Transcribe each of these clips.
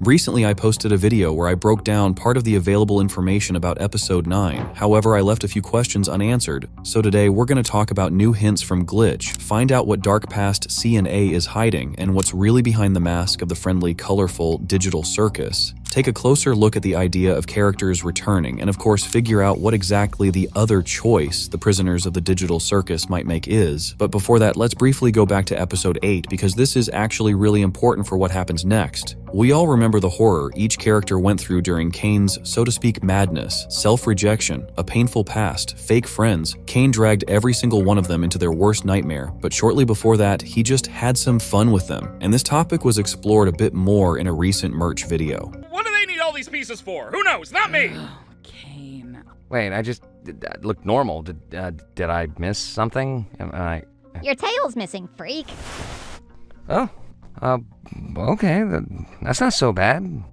Recently, I posted a video where I broke down part of the available information about Episode 9. However, I left a few questions unanswered, so today we're going to talk about new hints from Glitch, find out what dark past C and A is hiding, and what's really behind the mask of the friendly, colorful digital circus. Take a closer look at the idea of characters returning, and of course figure out what exactly the other choice the prisoners of the digital circus might make is. But before that, let's briefly go back to Episode 8, because this is actually really important for what happens next. We all remember the horror each character went through during Kane's, so to speak, madness, self-rejection, a painful past, fake friends. Kane dragged every single one of them into their worst nightmare, but shortly before that, he just had some fun with them. And this topic was explored a bit more in a recent merch video. What do they need all these pieces for? Who knows? Not me! Kane. Wait, I just looked normal. Did I miss something? Your tail's missing, freak. Oh, okay, that's not so bad.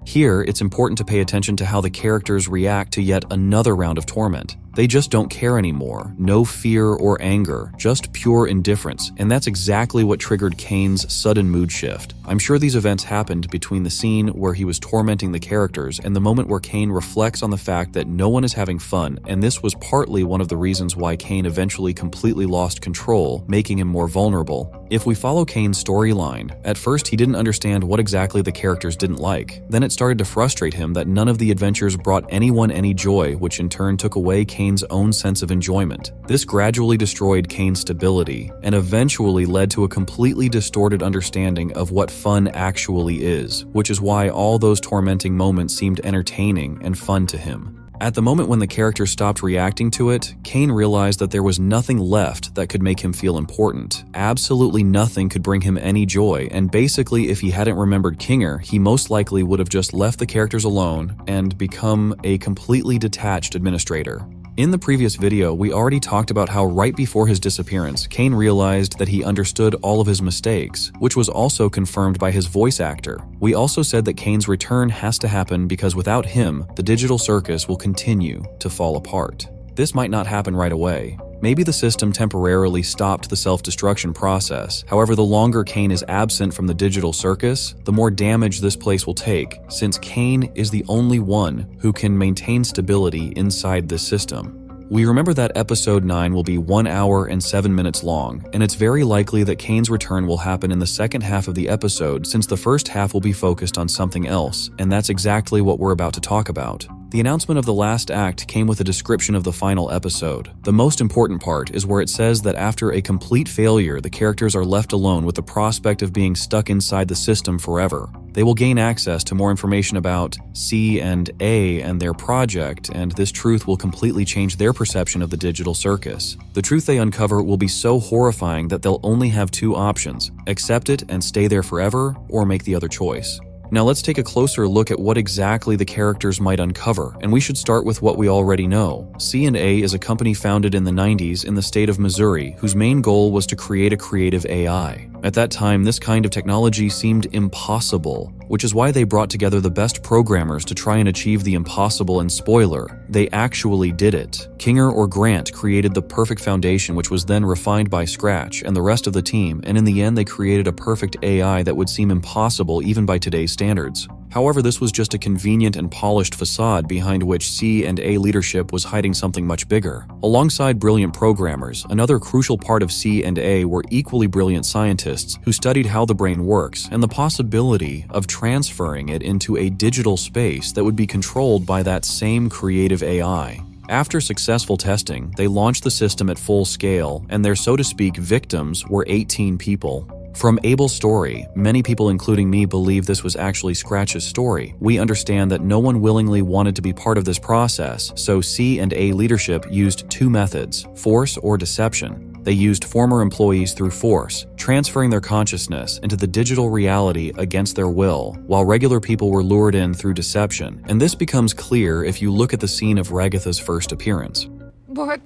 Here, it's important to pay attention to how the characters react to yet another round of torment. They just don't care anymore. No fear or anger, just pure indifference. And that's exactly what triggered Kane's sudden mood shift. I'm sure these events happened between the scene where he was tormenting the characters and the moment where Kane reflects on the fact that no one is having fun, and this was partly one of the reasons why Kane eventually completely lost control, making him more vulnerable. If we follow Kane's storyline, at first he didn't understand what exactly the characters didn't like. Then it started to frustrate him that none of the adventures brought anyone any joy, which in turn took away Kane's own sense of enjoyment. This gradually destroyed Kane's stability and eventually led to a completely distorted understanding of what fun actually is, which is why all those tormenting moments seemed entertaining and fun to him. At the moment when the character stopped reacting to it, Kane realized that there was nothing left that could make him feel important. Absolutely nothing could bring him any joy, and basically if he hadn't remembered Kinger, he most likely would have just left the characters alone and become a completely detached administrator. In the previous video, we already talked about how right before his disappearance, Kane realized that he understood all of his mistakes, which was also confirmed by his voice actor. We also said that Kane's return has to happen because without him, the digital circus will continue to fall apart. This might not happen right away. Maybe the system temporarily stopped the self-destruction process. However, the longer Kane is absent from the digital circus, the more damage this place will take, since Kane is the only one who can maintain stability inside this system. We remember that Episode 9 will be 1 hour and 7 minutes long, and it's very likely that Kane's return will happen in the second half of the episode, since the first half will be focused on something else, and that's exactly what we're about to talk about. The announcement of the last act came with a description of the final episode. The most important part is where it says that after a complete failure, the characters are left alone with the prospect of being stuck inside the system forever. They will gain access to more information about C and A and their project, and this truth will completely change their perception of the digital circus. The truth they uncover will be so horrifying that they'll only have two options: accept it and stay there forever, or make the other choice. Now let's take a closer look at what exactly the characters might uncover, and we should start with what we already know. C&A is a company founded in the 90s in the state of Missouri, whose main goal was to create a creative AI. At that time, this kind of technology seemed impossible, which is why they brought together the best programmers to try and achieve the impossible, and spoiler, they actually did it. Kinger or Grant created the perfect foundation, which was then refined by Scratch and the rest of the team, and in the end they created a perfect AI that would seem impossible even by today's standards. However, this was just a convenient and polished facade behind which C and A leadership was hiding something much bigger. Alongside brilliant programmers, another crucial part of C and A were equally brilliant scientists who studied how the brain works and the possibility of transferring it into a digital space that would be controlled by that same creative AI. After successful testing, they launched the system at full scale, and their so to speak victims were 18 people. From Abel's story, many people including me believe this was actually Scratch's story. We understand that no one willingly wanted to be part of this process, so C and A leadership used two methods: force or deception. They used former employees through force, transferring their consciousness into the digital reality against their will, while regular people were lured in through deception. And this becomes clear if you look at the scene of Ragatha's first appearance. What?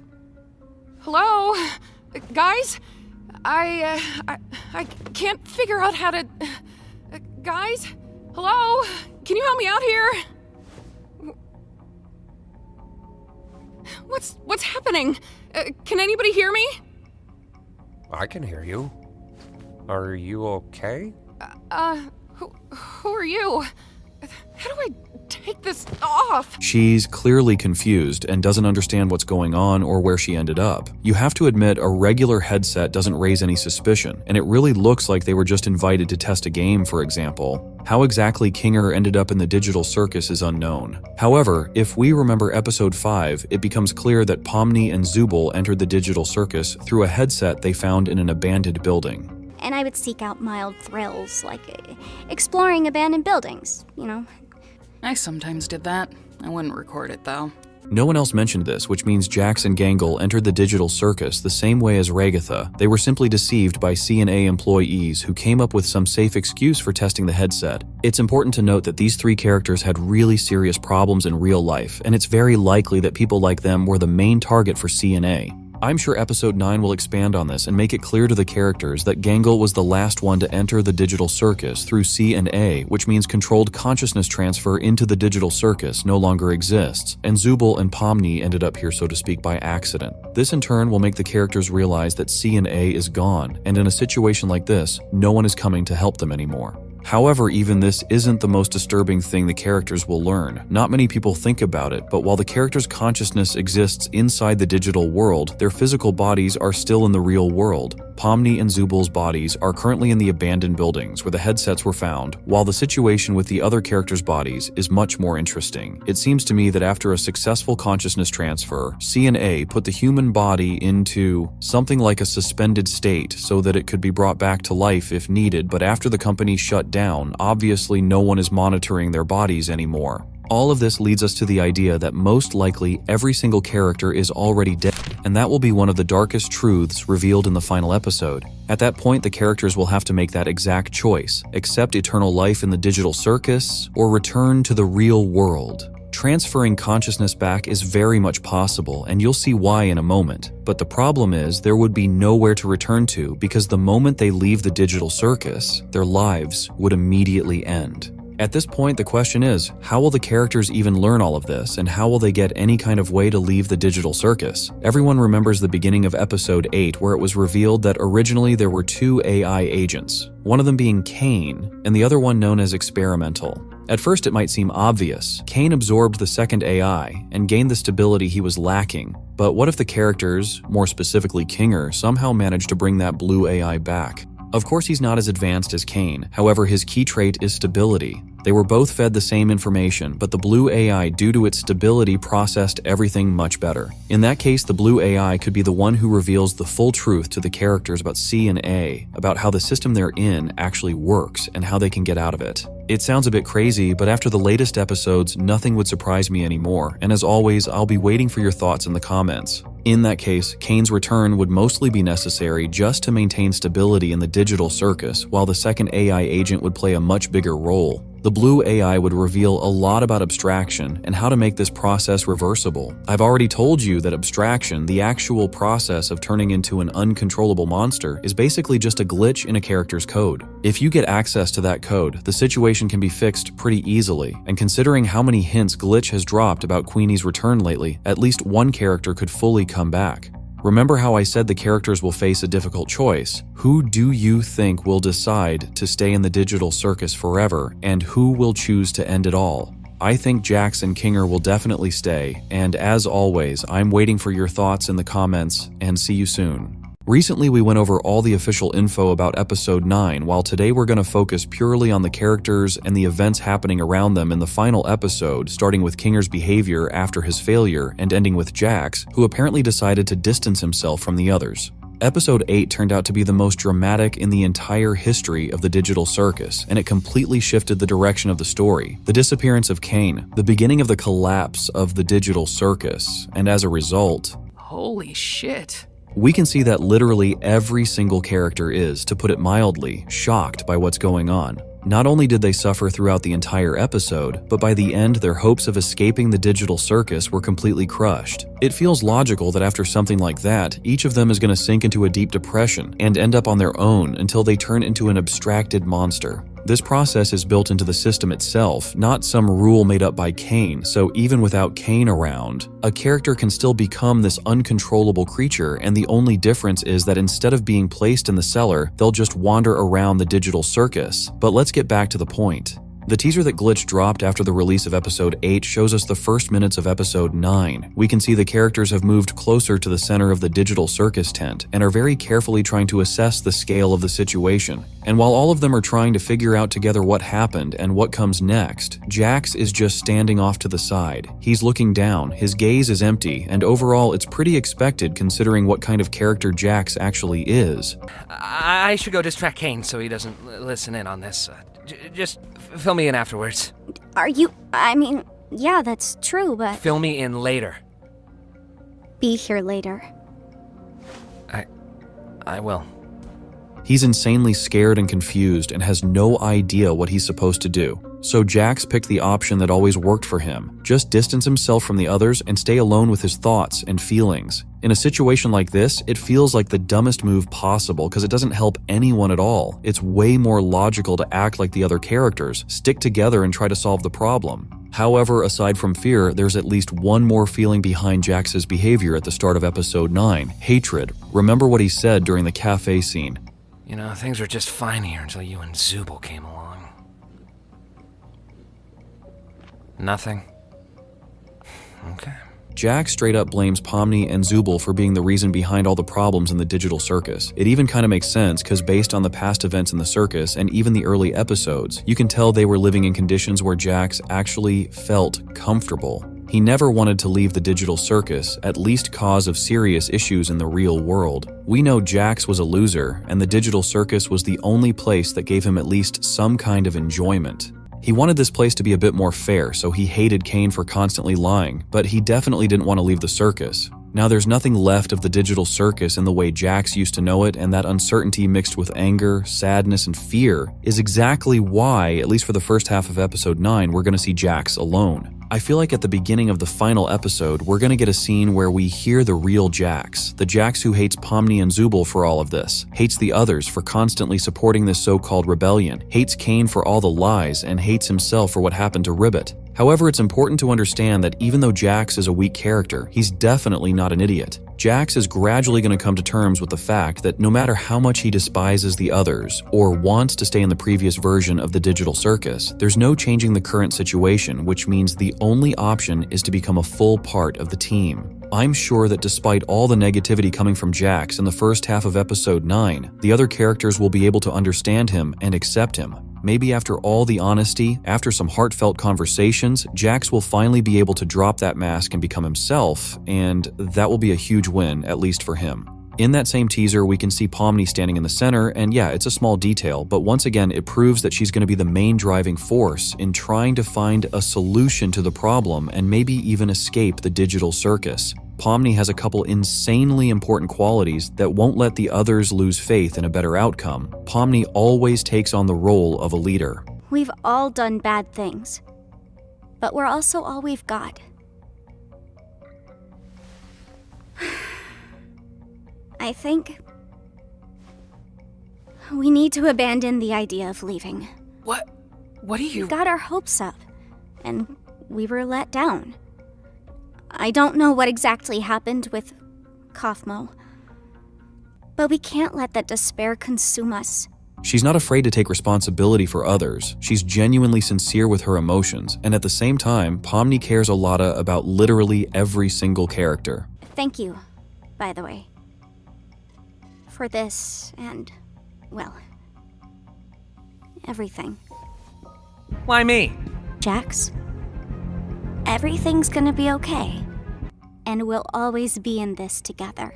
Hello? Guys? I can't figure out how to... guys? Hello? Can you help me out here? What's happening? Can anybody hear me? I can hear you. Are you okay? Who are you? How do I take this off? She's clearly confused and doesn't understand what's going on or where she ended up. You have to admit, a regular headset doesn't raise any suspicion, and it really looks like they were just invited to test a game, for example. How exactly Kinger ended up in the digital circus is unknown. However, if we remember episode 5, it becomes clear that Pomni and Zubul entered the digital circus through a headset they found in an abandoned building. And I would seek out mild thrills, like exploring abandoned buildings, I sometimes did that. I wouldn't record it, though. No one else mentioned this, which means Jax and Gangle entered the digital circus the same way as Ragatha. They were simply deceived by C&A employees who came up with some safe excuse for testing the headset. It's important to note that these 3 characters had really serious problems in real life, and it's very likely that people like them were the main target for C&A. I'm sure episode 9 will expand on this and make it clear to the characters that Gangle was the last one to enter the digital circus through C&A, which means controlled consciousness transfer into the digital circus no longer exists, and Zubul and Pomni ended up here, so to speak, by accident. This in turn will make the characters realize that C&A is gone, and in a situation like this, no one is coming to help them anymore. However, even this isn't the most disturbing thing the characters will learn. Not many people think about it, but while the character's consciousness exists inside the digital world, their physical bodies are still in the real world. Pomni and Zubul's bodies are currently in the abandoned buildings where the headsets were found, while the situation with the other characters' bodies is much more interesting. It seems to me that after a successful consciousness transfer, C&A put the human body into something like a suspended state so that it could be brought back to life if needed, but after the company shut down, obviously no one is monitoring their bodies anymore. All of this leads us to the idea that most likely every single character is already dead, and that will be one of the darkest truths revealed in the final episode. At that point, the characters will have to make that exact choice: accept eternal life in the digital circus, or return to the real world. Transferring consciousness back is very much possible, and you'll see why in a moment. But the problem is, there would be nowhere to return to, because the moment they leave the digital circus, their lives would immediately end. At this point, the question is, how will the characters even learn all of this, and how will they get any kind of way to leave the digital circus? Everyone remembers the beginning of episode 8, where it was revealed that originally there were 2 AI agents, one of them being Kane, and the other one known as Experimental. At first it might seem obvious. Kane absorbed the second AI and gained the stability he was lacking. But what if the characters, more specifically Kinger, somehow managed to bring that blue AI back? Of course he's not as advanced as Kane, however his key trait is stability. They were both fed the same information, but the blue AI, due to its stability, processed everything much better. In that case, the blue AI could be the one who reveals the full truth to the characters about C and A, about how the system they're in actually works and how they can get out of it. It sounds a bit crazy, but after the latest episodes, nothing would surprise me anymore, and as always, I'll be waiting for your thoughts in the comments. In that case, Kane's return would mostly be necessary just to maintain stability in the digital circus, while the second AI agent would play a much bigger role. The blue AI would reveal a lot about abstraction and how to make this process reversible. I've already told you that abstraction, the actual process of turning into an uncontrollable monster, is basically just a glitch in a character's code. If you get access to that code, the situation can be fixed pretty easily, and considering how many hints Glitch has dropped about Queenie's return lately, at least one character could fully come back. Remember how I said the characters will face a difficult choice? Who do you think will decide to stay in the digital circus forever, and who will choose to end it all? I think Jax and Kinger will definitely stay, and as always, I'm waiting for your thoughts in the comments, and see you soon. Recently we went over all the official info about episode 9, while today we're going to focus purely on the characters and the events happening around them in the final episode, starting with Kinger's behavior after his failure and ending with Jax, who apparently decided to distance himself from the others. Episode 8 turned out to be the most dramatic in the entire history of the digital circus, and it completely shifted the direction of the story. The disappearance of Kane, the beginning of the collapse of the digital circus, and as a result, Holy shit. we can see that literally every single character is, to put it mildly, shocked by what's going on. Not only did they suffer throughout the entire episode, but by the end their hopes of escaping the digital circus were completely crushed. It feels logical that after something like that, each of them is going to sink into a deep depression and end up on their own until they turn into an abstracted monster. This process is built into the system itself, not some rule made up by Kane, so even without Kane around, a character can still become this uncontrollable creature, and the only difference is that instead of being placed in the cellar, they'll just wander around the digital circus. But let's get back to the point. The teaser that Glitch dropped after the release of episode 8 shows us the first minutes of episode 9. We can see the characters have moved closer to the center of the digital circus tent and are very carefully trying to assess the scale of the situation. And while all of them are trying to figure out together what happened and what comes next, Jax is just standing off to the side. He's looking down, his gaze is empty, and overall it's pretty expected considering what kind of character Jax actually is. I should go distract Kane so he doesn't listen in on this. Just fill me in afterwards. Yeah, that's true, but Fill me in later. be here later. I will. He's insanely scared and confused and has no idea what he's supposed to do. So Jax picked the option that always worked for him. Just distance himself from the others and stay alone with his thoughts and feelings. In a situation like this, it feels like the dumbest move possible because it doesn't help anyone at all. It's way more logical to act like the other characters, stick together and try to solve the problem. However, aside from fear, there's at least one more feeling behind Jax's behavior at the start of episode 9, hatred. Remember what he said during the cafe scene. You know, things were just fine here until you and Zubul came along. Nothing? Okay. Jax straight up blames Pomni and Zubul for being the reason behind all the problems in the digital circus. It even kind of makes sense because based on the past events in the circus and even the early episodes, you can tell they were living in conditions where Jax actually felt comfortable. He never wanted to leave the digital circus, at least cause of serious issues in the real world. We know Jax was a loser, and the digital circus was the only place that gave him at least some kind of enjoyment. He wanted this place to be a bit more fair, so he hated Kane for constantly lying, but he definitely didn't want to leave the circus. Now there's nothing left of the digital circus in the way Jax used to know it, and that uncertainty mixed with anger, sadness, and fear is exactly why, at least for the first half of episode 9, we're going to see Jax alone. I feel like at the beginning of the final episode, we're going to get a scene where we hear the real Jax, the Jax who hates Pomni and Zubul for all of this, hates the others for constantly supporting this so-called rebellion, hates Kane for all the lies, and hates himself for what happened to Ribbit. However, it's important to understand that even though Jax is a weak character, he's definitely not an idiot. Jax is gradually going to come to terms with the fact that no matter how much he despises the others or wants to stay in the previous version of the digital circus, there's no changing the current situation, which means the only option is to become a full part of the team. I'm sure that despite all the negativity coming from Jax in the first half of episode 9, the other characters will be able to understand him and accept him. Maybe after all the honesty, after some heartfelt conversations, Jax will finally be able to drop that mask and become himself, and that will be a huge win, at least for him. In that same teaser, we can see Pomni standing in the center, and yeah, it's a small detail, but once again, it proves that she's going to be the main driving force in trying to find a solution to the problem and maybe even escape the digital circus. Pomni has a couple insanely important qualities that won't let the others lose faith in a better outcome. Pomni always takes on the role of a leader. We've all done bad things, but we're also all we've got. I think we need to abandon the idea of leaving. What do you... We got our hopes up, and we were let down. I don't know what exactly happened with Kaufmo, but we can't let that despair consume us. She's not afraid to take responsibility for others. She's genuinely sincere with her emotions, and at the same time, Pomni cares a lot about literally every single character. Thank you, by the way, for this and, well, everything. Why me? Jax, everything's gonna be okay, and we'll always be in this together,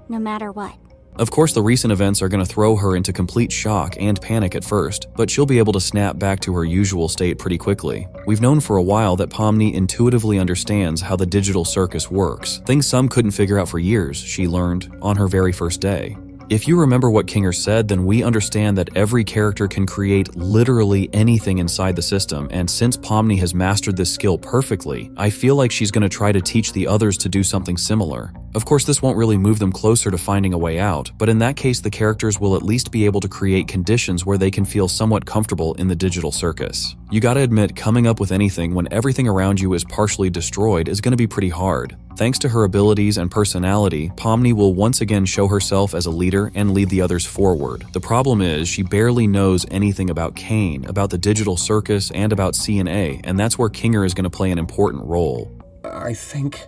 no matter what. Of course, the recent events are going to throw her into complete shock and panic at first, but she'll be able to snap back to her usual state pretty quickly. We've known for a while that Pomni intuitively understands how the digital circus works, things some couldn't figure out for years, she learned on her very first day. If you remember what Kinger said, then we understand that every character can create literally anything inside the system, and since Pomni has mastered this skill perfectly, I feel like she's going to try to teach the others to do something similar. Of course, this won't really move them closer to finding a way out, but in that case the characters will at least be able to create conditions where they can feel somewhat comfortable in the digital circus. You gotta admit, coming up with anything when everything around you is partially destroyed is gonna be pretty hard. Thanks to her abilities and personality, Pomni will once again show herself as a leader and lead the others forward. The problem is, she barely knows anything about Kane, about the digital circus, and about C&A, and that's where Kinger is going to play an important role. I think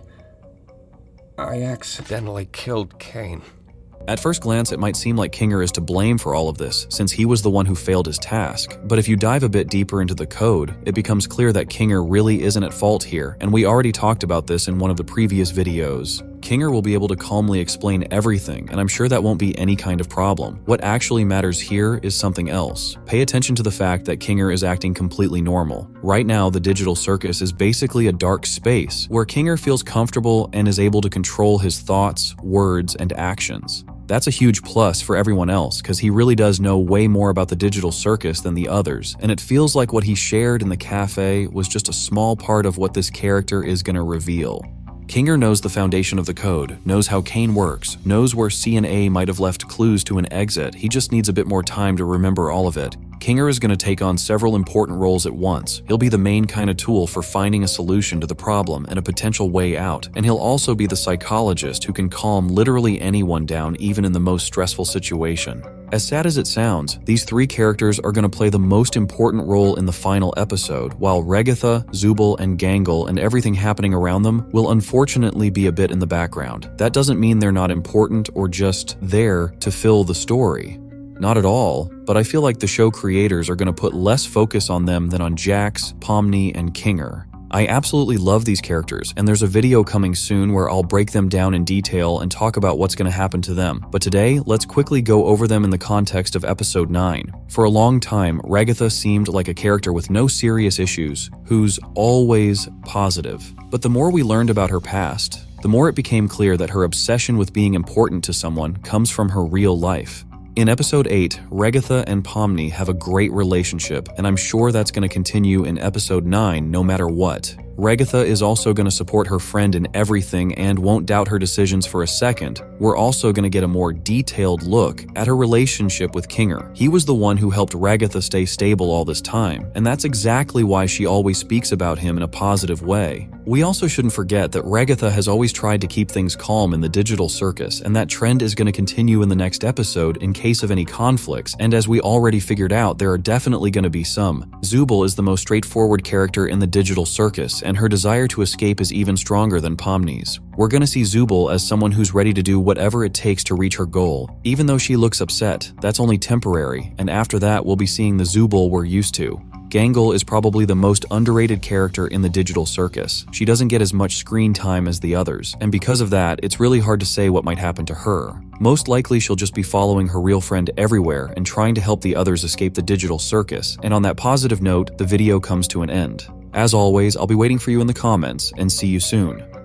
I accidentally killed Kane. At first glance, it might seem like Kinger is to blame for all of this, since he was the one who failed his task. But if you dive a bit deeper into the code, it becomes clear that Kinger really isn't at fault here, and we already talked about this in one of the previous videos. Kinger will be able to calmly explain everything, and I'm sure that won't be any kind of problem. What actually matters here is something else. Pay attention to the fact that Kinger is acting completely normal. Right now, the digital circus is basically a dark space, where Kinger feels comfortable and is able to control his thoughts, words, and actions. That's a huge plus for everyone else, because he really does know way more about the digital circus than the others, and it feels like what he shared in the cafe was just a small part of what this character is going to reveal. Kinger knows the foundation of the code, knows how Kane works, knows where C&A might have left clues to an exit. He just needs a bit more time to remember all of it. Kinger is going to take on several important roles at once. He'll be the main kind of tool for finding a solution to the problem and a potential way out, and he'll also be the psychologist who can calm literally anyone down even in the most stressful situation. As sad as it sounds, these three characters are going to play the most important role in the final episode, while Regatha, Zubul, and Gangle and everything happening around them will unfortunately be a bit in the background. That doesn't mean they're not important or just there to fill the story. Not at all, but I feel like the show creators are going to put less focus on them than on Jax, Pomni, and Kinger. I absolutely love these characters, and there's a video coming soon where I'll break them down in detail and talk about what's going to happen to them. But today, let's quickly go over them in the context of episode 9. For a long time, Regatha seemed like a character with no serious issues, who's always positive. But the more we learned about her past, the more it became clear that her obsession with being important to someone comes from her real life. In episode 8, Regatha and Pomni have a great relationship, and I'm sure that's going to continue in episode 9 no matter what. Regatha is also going to support her friend in everything and won't doubt her decisions for a second. We're also going to get a more detailed look at her relationship with Kinger. He was the one who helped Regatha stay stable all this time, and that's exactly why she always speaks about him in a positive way. We also shouldn't forget that Regatha has always tried to keep things calm in the digital circus, and that trend is going to continue in the next episode in case of any conflicts, and as we already figured out, there are definitely going to be some. Zubul is the most straightforward character in the digital circus, and her desire to escape is even stronger than Pomni's. We're going to see Zubul as someone who's ready to do whatever it takes to reach her goal. Even though she looks upset, that's only temporary, and after that we'll be seeing the Zubul we're used to. Gangle is probably the most underrated character in the digital circus. She doesn't get as much screen time as the others, and because of that, it's really hard to say what might happen to her. Most likely she'll just be following her real friend everywhere and trying to help the others escape the digital circus, and on that positive note, the video comes to an end. As always, I'll be waiting for you in the comments, and see you soon.